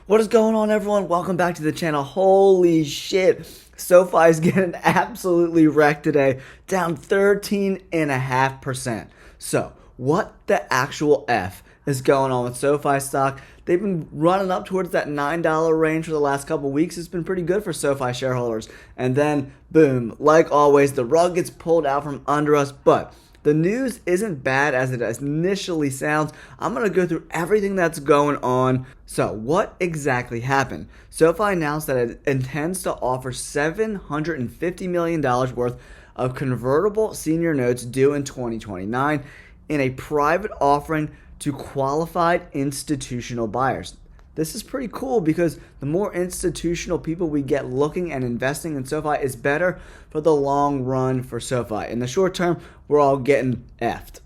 What is going on, everyone? Welcome back to the channel. Holy shit. SoFi is getting absolutely wrecked today, down 13.5%. So, what the actual F is going on with SoFi stock? They've been running up towards that $9 range for the last couple weeks. It's been pretty good for SoFi shareholders. And then, boom, like always, the rug gets pulled out from under us, but the news isn't bad as it initially sounds. I'm going to go through everything that's going on. So, what exactly happened? SoFi announced that it intends to offer $750 million worth of convertible senior notes due in 2029 in a private offering to qualified institutional buyers. This is pretty cool because the more institutional people we get looking and investing in SoFi is better for the long run for SoFi. In the short term, we're all getting effed.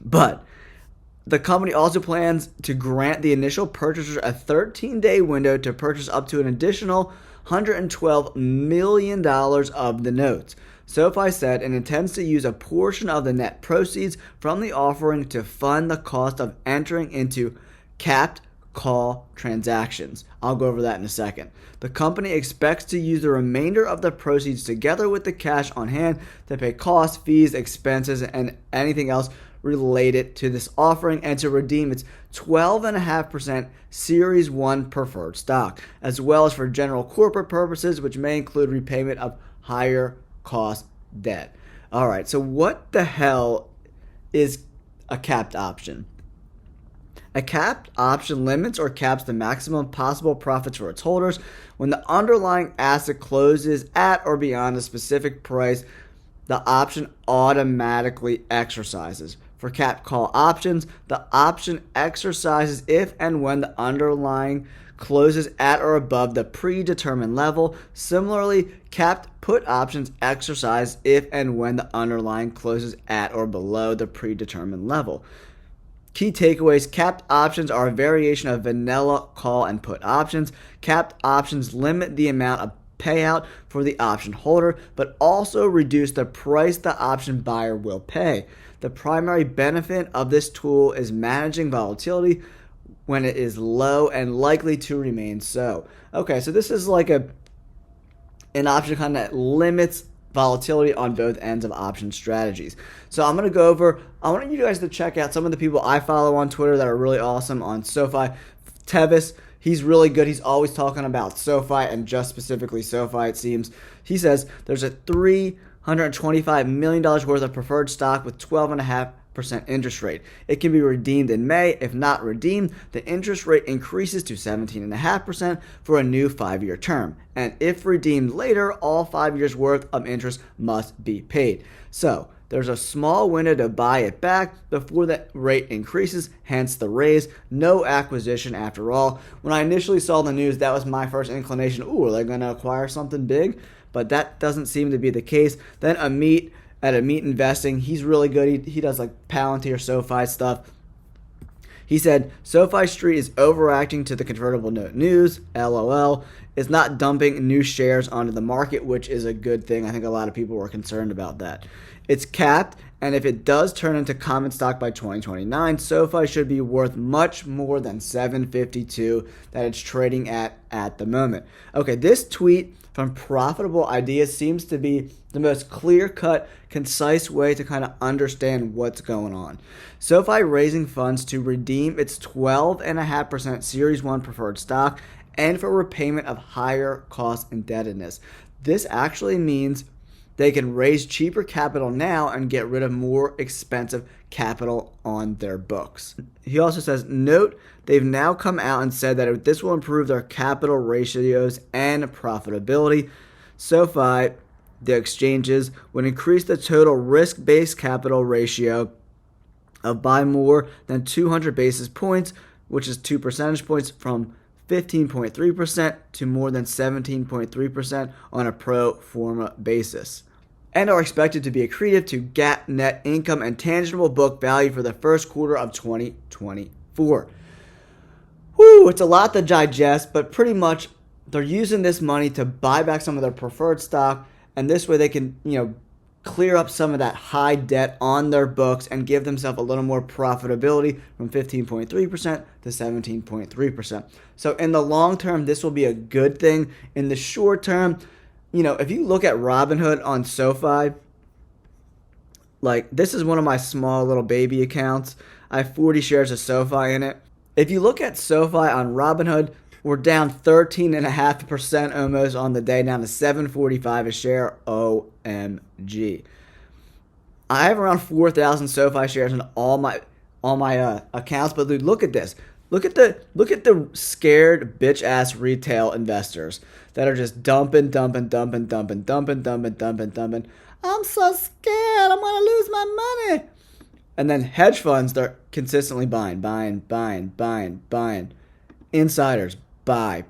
But the company also plans to grant the initial purchasers a 13-day window to purchase up to an additional $112 million of the notes. SoFi said it intends to use a portion of the net proceeds from the offering to fund the cost of entering into capped call transactions. I'll go over that in a second. The company expects to use the remainder of the proceeds together with the cash on hand to pay costs, fees, expenses, and anything else related to this offering and to redeem its 12.5% Series 1 preferred stock, as well as for general corporate purposes, which may include repayment of higher cost debt. All right, so what the hell is a capped option? A capped option limits or caps the maximum possible profits for its holders when the underlying asset closes at or beyond a specific price. The option automatically exercises. For capped call options, the option exercises if and when the underlying closes at or above the predetermined level. Similarly, capped put options exercise if and when the underlying closes at or below the predetermined level. Key takeaways: capped options are a variation of vanilla call and put options. Capped options limit the amount of payout for the option holder, but also reduce the price the option buyer will pay. The primary benefit of this tool is managing volatility when it is low and likely to remain so. Okay, so this is like an option kind that limits volatility on both ends of option strategies. So I want you guys to check out some of the people I follow on Twitter that are really awesome on SoFi. Tevis, he's really good. He's always talking about SoFi and just specifically SoFi, it seems. He says there's a $325 million worth of preferred stock with 12.5% interest rate. It can be redeemed in May. If not redeemed, the interest rate increases to 17.5% for a new 5-year term. And if redeemed later, all 5 years worth of interest must be paid. So there's a small window to buy it back before the rate increases, hence the raise. No acquisition after all. When I initially saw the news, that was my first inclination. Ooh, are they going to acquire something big? But that doesn't seem to be the case. Then Amit at Amit Investing, he's really good. He does like Palantir, SoFi stuff. He said, SoFi Street is overreacting to the convertible note news. LOL. Is not dumping new shares onto the market, which is a good thing. I think a lot of people were concerned about that. It's capped, and if it does turn into common stock by 2029, SoFi should be worth much more than $752 that it's trading at the moment. Okay, this tweet from Profitable Ideas seems to be the most clear-cut, concise way to kind of understand what's going on. SoFi raising funds to redeem its 12.5% Series 1 preferred stock and for repayment of higher cost indebtedness. This actually means they can raise cheaper capital now and get rid of more expensive capital on their books. He also says, note, they've now come out and said that this will improve their capital ratios and profitability. SoFi, the exchanges, would increase the total risk-based capital ratio by more than 200 basis points, which is 2 percentage points, from 15.3% to more than 17.3% on a pro forma basis, and are expected to be accretive to GAAP net income and tangible book value for the first quarter of 2024. Whew, it's a lot to digest, but pretty much they're using this money to buy back some of their preferred stock, and this way they can, clear up some of that high debt on their books and give themselves a little more profitability from 15.3% to 17.3%. So in the long term, this will be a good thing. In the short term, if you look at Robinhood on SoFi, like this is one of my small little baby accounts. I have 40 shares of SoFi in it. If you look at SoFi on Robinhood, we're down 13.5% almost on the day, down to $7.45 a share. OMG. I have around 4,000 SoFi shares in all my accounts, but dude, look at this. Look at the scared bitch ass retail investors that are just dumping. I'm so scared. I'm gonna lose my money. And then hedge funds, they're consistently buying. Insiders, buy.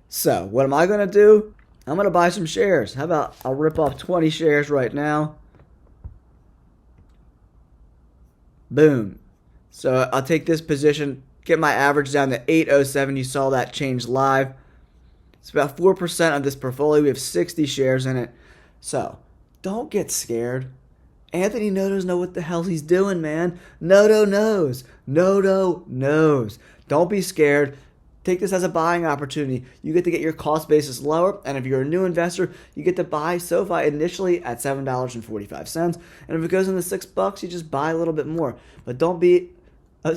So what am I going to do? I'm going to buy some shares. How about I'll rip off 20 shares right now. Boom. So I'll take this position, get my average down to 807. You saw that change live. It's about 4% of this portfolio. We have 60 shares in it. So don't get scared. Anthony Noto's know what the hell he's doing, man. Noto knows. Don't be scared. Take this as a buying opportunity. You get to get your cost basis lower, and if you're a new investor, you get to buy SoFi initially at $7.45. And if it goes into $6, you just buy a little bit more. But don't be a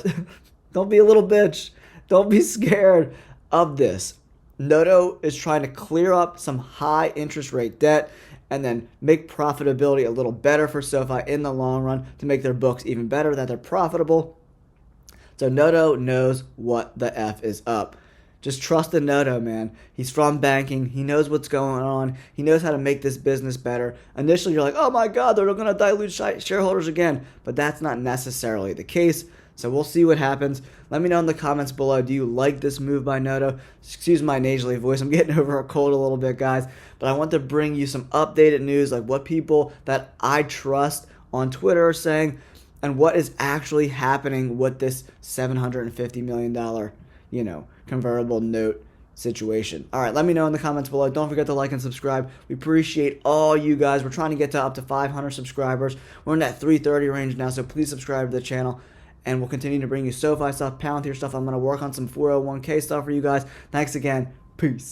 little bitch. Don't be scared of this. Noto is trying to clear up some high interest rate debt and then make profitability a little better for SoFi in the long run to make their books even better, that they're profitable. So Noto knows what the F is up. Just trust in Noto, man. He's from banking. He knows what's going on. He knows how to make this business better. Initially, you're like, oh my God, they're going to dilute shareholders again. But that's not necessarily the case. So we'll see what happens. Let me know in the comments below. Do you like this move by Noto? Excuse my nasally voice. I'm getting over a cold a little bit, guys. But I want to bring you some updated news, like what people that I trust on Twitter are saying and what is actually happening with this $750 million, convertible note situation. All right, let me know in the comments below. Don't forget to like and subscribe. We appreciate all you guys. We're trying to get to up to 500 subscribers. We're in that 330 range now, so please subscribe to the channel. And we'll continue to bring you SoFi stuff, Palantir stuff. I'm going to work on some 401k stuff for you guys. Thanks again. Peace.